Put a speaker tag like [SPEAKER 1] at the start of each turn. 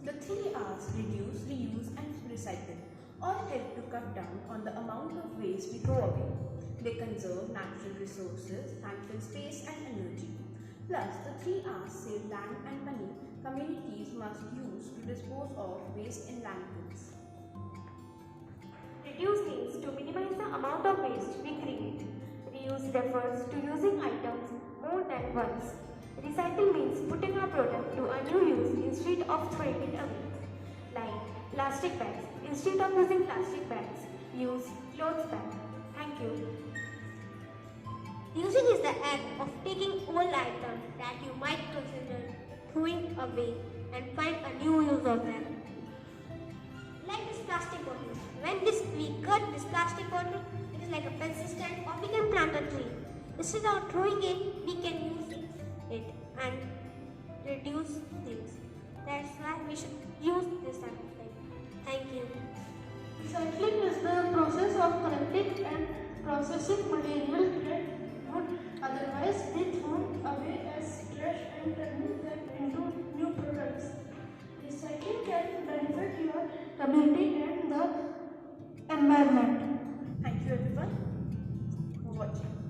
[SPEAKER 1] The three R's, reduce, reuse and recycle, all help to cut down on the amount of waste we throw away. They conserve natural resources, landfill space and energy. Plus, the three R's save land and money communities must use to dispose of waste in landfills.
[SPEAKER 2] Reduce means to minimize the amount of waste we create. Reuse refers to using items more than once. Recycle means putting our product to a new use instead of throwing it away. Like plastic bags. Instead of using plastic bags, use cloth bag. Thank you.
[SPEAKER 3] Reusing is the act of taking old items that you might consider throwing away and find a new use of them. Like this plastic bottle. When we cut this plastic bottle, it is like a pencil stand or we can plant a tree. Instead of throwing it, we can use it and reduce things. That's why we should use this type of thing. Thank you.
[SPEAKER 4] Recycling is the process of collecting and processing material that would otherwise be thrown away as trash and turning them into new products. Recycling can benefit your community and the environment.
[SPEAKER 1] Thank you everyone for watching.